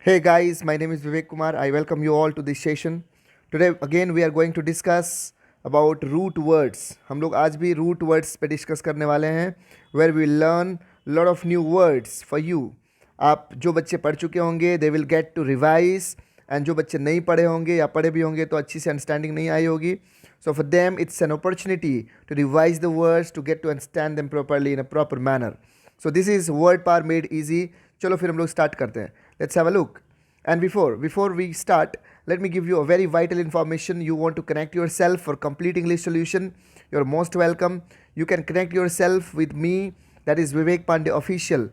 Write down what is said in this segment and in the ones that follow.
Hey guys, my name is Vivek Kumar. I welcome you all to this session. Today again we are going to discuss about root words. हम लोग आज भी root words पे discuss करने वाले हैं where we learn lot of new words for you. आप जो बच्चे पढ़ चुके होंगे they will get to revise and जो बच्चे नहीं पढ़े होंगे या पढ़े भी होंगे तो अच्छी से अंडरस्टैंडिंग नहीं आई होगी. So for them it's an opportunity to revise the words to get to understand them properly in a proper manner. So this is word power made easy. चलो फिर हम लोग स्टार्ट करते हैं. Let's have a look. And before we start, let me give you a very vital information. You want to connect yourself for complete English solution. You're most welcome. You can connect yourself with me. That is Vivek Pandey official.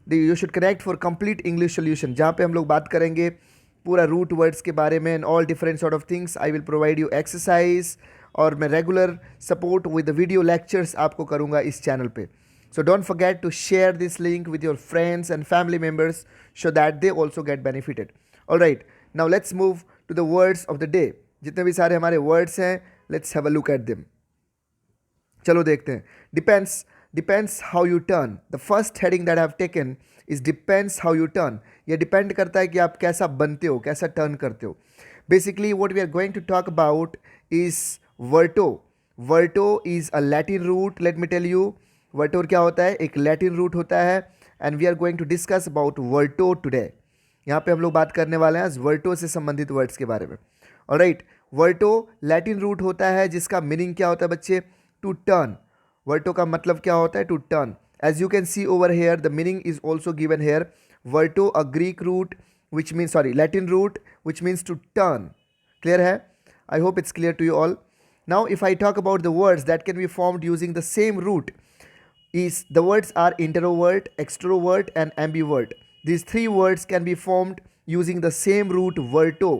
You should connect for complete English solution. जहाँ पे हम लोग बात करेंगे पूरा root words के बारे में and all different sort of things. I will provide you exercise और मैं regular support with the video lectures आपको करूँगा इस चैनल पे. So don't forget to share this link with your friends and family members so that they also get benefited. All right, now let's move to the words of the day. जितने भी सारे हमारे words हैं, let's have a look at them. चलो देखते हैं. Depends how you turn. The first heading that I have taken is depends how you turn. ये depend करता है कि आप कैसा बनते हो, कैसा turn करते हो. Basically, what we are going to talk about is verto. Verto is a Latin root. Let me tell you. वर्टोर क्या होता है? एक लैटिन रूट होता है and we are going to discuss about verto today. यहाँ पे हम लोग बात करने वाले हैं वर्टो से संबंधित वर्ड्स के बारे में. ऑलराइट, वर्टो लैटिन रूट होता है जिसका मीनिंग क्या होता है बच्चे? To turn. वर्टो का मतलब क्या होता है? To turn. As you can see over here the meaning is also given here. Verto a Greek root which means Latin root which means to turn. Clear है? I hope it's clear to you all. Now if I talk about the words that can be formed using the same root, is the words are introvert, extrovert and ambivert. These three words can be formed using the same root verto.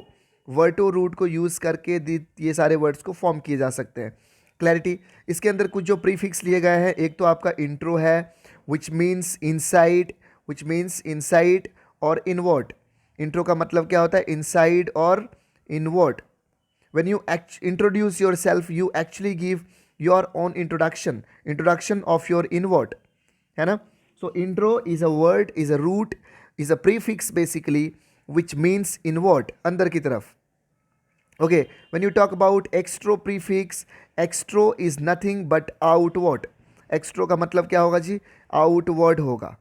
Verto root को use करके ये सारे words को form किए जा सकते हैं. Clarity, इसके अंदर कुछ जो प्रीफिक्स लिए गए हैं, एक तो आपका इंट्रो है विच मीन्स इनसाइड और इनवर्ट. इंट्रो का मतलब क्या होता है? इनसाइड और invert. When you introduce yourself, you actually give your own introduction of your inward, है ना? So intro is a word, is a root, is a prefix basically which means inward, अंदर की तरफ. Okay, when you talk about extro prefix, extro is nothing but outward. Extro का मतलब क्या होगा जी? Outward होगा.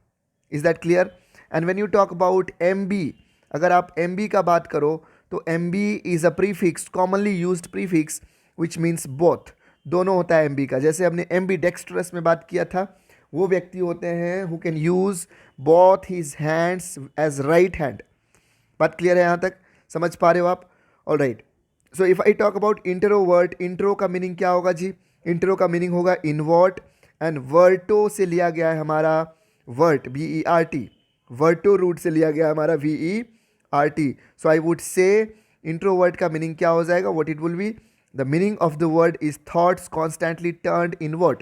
Is that clear? And when you talk about MB, अगर आप MB का बात करो तो MB is a prefix, commonly used prefix which means both. दोनों होता है MB का. जैसे हमने MB डेक्स्ट्रस में बात किया था, वो व्यक्ति होते हैं who can use both his hands as right hand. बात क्लियर है? यहाँ तक समझ पा रहे हो आप? All right. So if I talk about introvert, intro का मीनिंग क्या होगा जी? इंट्रो का मीनिंग होगा इनवर्ट एंड वर्टो से लिया गया है हमारा वर्ट, VERT. वर्टो रूट से लिया गया है हमारा VERT. So I would say introvert का मीनिंग क्या हो जाएगा? What it will be? The meaning of the word is thoughts constantly turned invert.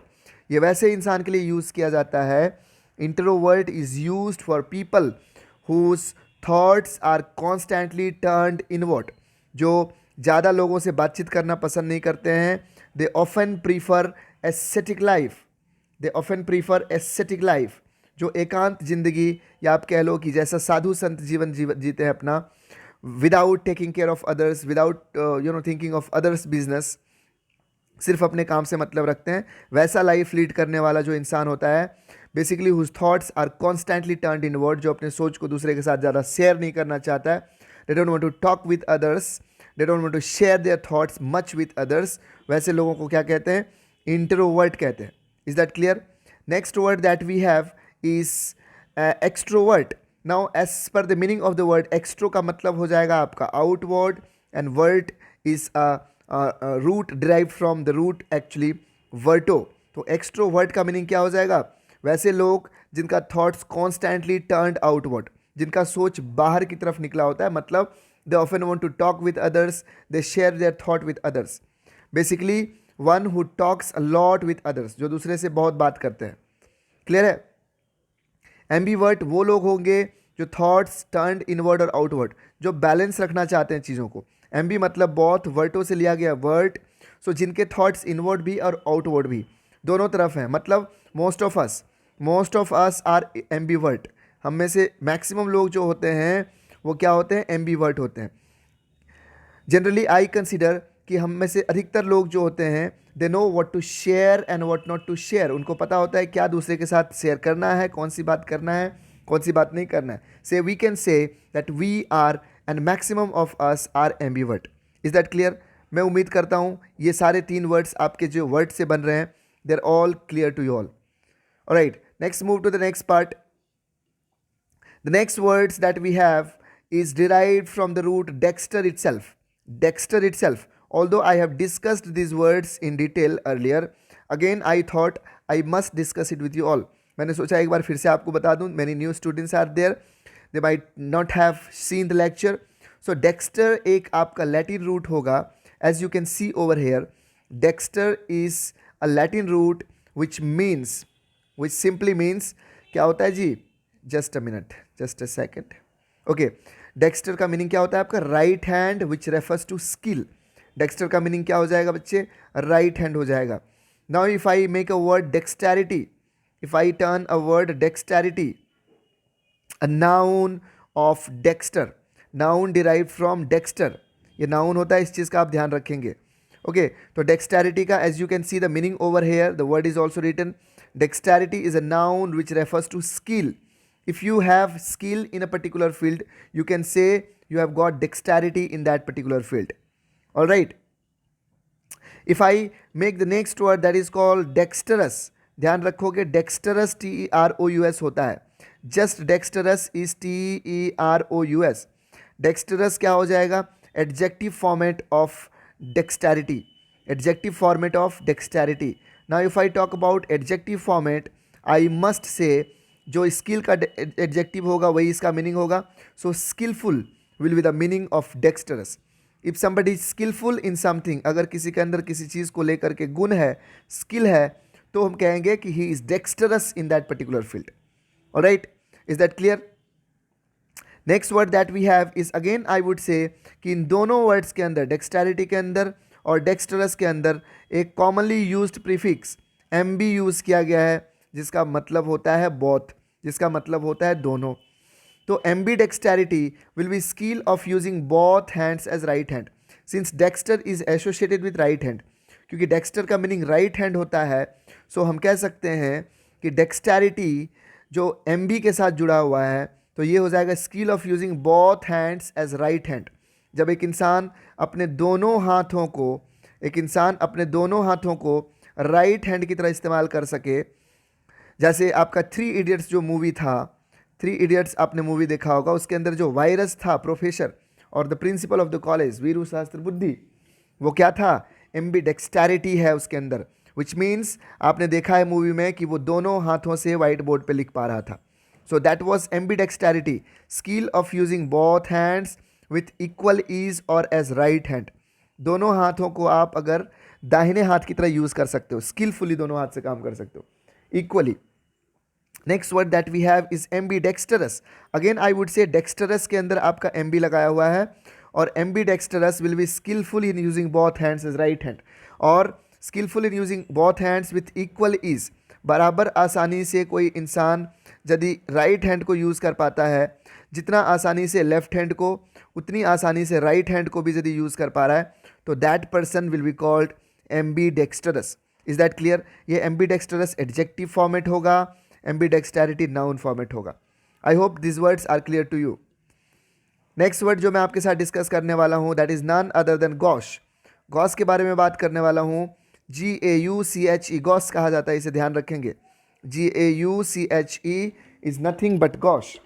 ये वैसे इंसान के लिए यूज़ किया जाता है. Introvert is used for people whose thoughts are constantly turned invert. जो ज़्यादा लोगों से बातचीत करना पसंद नहीं करते हैं. They often prefer aesthetic life. जो एकांत जिंदगी या आप कह लो कि जैसा साधु संत जीवन जीते हैं अपना, without taking care of others, without thinking of others business, सिर्फ अपने काम से मतलब रखते हैं, वैसा लाइफ लीड करने वाला जो इंसान होता है, basically whose thoughts are constantly turned inward. जो अपने सोच को दूसरे के साथ ज़्यादा शेयर नहीं करना चाहता है. They don't want to talk with others, they don't want to share their thoughts much with others. वैसे लोगों को क्या कहते हैं? इंट्रोवर्ट कहते हैं. Is that clear? Next word that we have is extrovert. Now as per the meaning of the word, extro का मतलब हो जाएगा आपका outward and vert is root derive from the root actually verto. तो extrovert का meaning क्या हो जाएगा? वैसे लोग जिनका थॉट्स कॉन्स्टेंटली टर्न्ड आउटवर्ड, जिनका सोच बाहर की तरफ निकला होता है, मतलब they often want to talk with others, they share their thought with others. Basically one who talks a lot with others, जो दूसरे से बहुत बात करते हैं. क्लियर है? एम्बीवर्ट वो लोग होंगे जो थॉट्स टर्न्ड इनवर्ड और आउटवर्ड, जो बैलेंस रखना चाहते हैं चीज़ों को. एम्बी मतलब बहुत, वर्टो से लिया गया वर्ट. सो जिनके थॉट्स इनवर्ड भी और आउटवर्ड भी दोनों तरफ हैं. मतलब most of us are ambivert. हम में से मैक्सिमम लोग जो होते हैं वो क्या होते हैं, एम्बीवर्ट होते हैं. जनरली आई कंसिडर कि हम में से अधिकतर लोग जो होते हैं they know what to share and what not to share. उनको पता होता है क्या दूसरे के साथ शेयर करना है, कौन सी बात करना है, कौन सी बात नहीं करना है. Say we can say that we are and maximum of us are ambivert. Is that clear? मैं उम्मीद करता हूँ ये सारे 3 वर्ड्स आपके जो वर्ड से बन रहे हैं they are all clear to you all. Alright, next move to the next part. The next words that we have is derived from the root dexter itself. Dexter itself. Although I have discussed these words in detail earlier, again I thought I must discuss it with you all. मैंने सोचा एक बार फिर से आपको बता दूं. Many new students are there. They might not have seen the lecture. So dexter एक आपका Latin root होगा. As you can see over here, dexter is a Latin root which simply means क्या होता है जी? Just a minute, just a second. Okay, dexter का meaning क्या होता है आपका? Right hand which refers to skill. Dexter का मीनिंग क्या हो जाएगा बच्चे? राइट हैंड हो जाएगा. Now if I make a word dexterity, if I turn a word dexterity, a noun of dexter, noun derive from dexter. ये noun होता है, इस चीज़ का आप ध्यान रखेंगे. ओके, तो डेक्सटैरिटी का as you can see the meaning over here, the word is also written. Dexterity is a noun which refers to skill. If you have skill in a particular field, you can say you have got dexterity in that particular field. All right. If I make the next word that is called dexterous, ध्यान रखोगे dexterous TEROUS होता है. Just dexterous is TEROUS. Dexterous क्या हो जाएगा? Adjective format of dexterity. Adjective format of dexterity. Now if I talk about adjective format, I must say जो skill का adjective होगा वही इसका मीनिंग होगा. So skillful will be the meaning of dexterous. If somebody is skillful in something, अगर किसी के अंदर किसी चीज़ को लेकर के गुण है, स्किल है, तो हम कहेंगे कि he is dexterous in that particular field. Alright, is that clear? Next word that we have is again I would say कि इन दोनों वर्ड्स के अंदर, डेक्सटैरिटी के अंदर और डेक्स्टरस के अंदर, एक commonly used prefix ambi use किया गया है, जिसका मतलब होता है बोथ, जिसका मतलब होता है दोनों. तो ambidexterity will be skill of using both hands as right hand. Since dexter is associated with right hand, क्योंकि डेक्स्टर का मीनिंग राइट हैंड होता है, सो हम कह सकते हैं कि डेक्सटैरिटी जो एम्बी के साथ जुड़ा हुआ है, तो ये हो जाएगा skill of using both hands as right hand. जब एक इंसान अपने दोनों हाथों को राइट हैंड की तरह इस्तेमाल कर सके. जैसे आपका 3 इडियट्स जो मूवी था, 3 इडियट्स आपने मूवी देखा होगा, उसके अंदर जो वायरस था, प्रोफेसर और the principle of the college, Veeru शास्त्र बुद्धि, वो क्या था? एम्बी डेक्सटैरिटी है उसके अंदर, विच मीन्स आपने देखा है मूवी में कि वो दोनों हाथों से वाइट बोर्ड पे लिख पा रहा था. So that was ambidexterity, skill of using both hands with equal ease और एज राइट हैंड. दोनों हाथों को आप अगर दाहिने हाथ की तरह यूज़ कर सकते हो, स्किलफुली दोनों हाथ से काम कर सकते हो equally. Next word that we have is ambidextrous. Again I would say dexterous के अंदर आपका एम्बी लगाया हुआ है, और ambidextrous will be skillful in using both hands as right hand, और skillful in using both hands with equal ease. बराबर आसानी से कोई इंसान यदि राइट हैंड को यूज़ कर पाता है, जितना आसानी से लेफ्ट हैंड को, उतनी आसानी से राइट हैंड को भी यदि यूज़ कर पा रहा है, तो that person will be called ambidextrous. Is that clear? ये एम्बी डेक्स्टरस एडजेक्टिव फॉर्मेट होगा, एम्बी डेक्सटैरिटी नाउन फॉर्मेट होगा. I hope this words are clear to you. Next word जो मैं आपके साथ डिस्कस करने वाला हूँ that is none other than gauche. Gauche के बारे में बात करने वाला हूँ. GAUCHE गॉस कहा जाता है, इसे ध्यान रखेंगे. GAUCHE is nothing but gosh.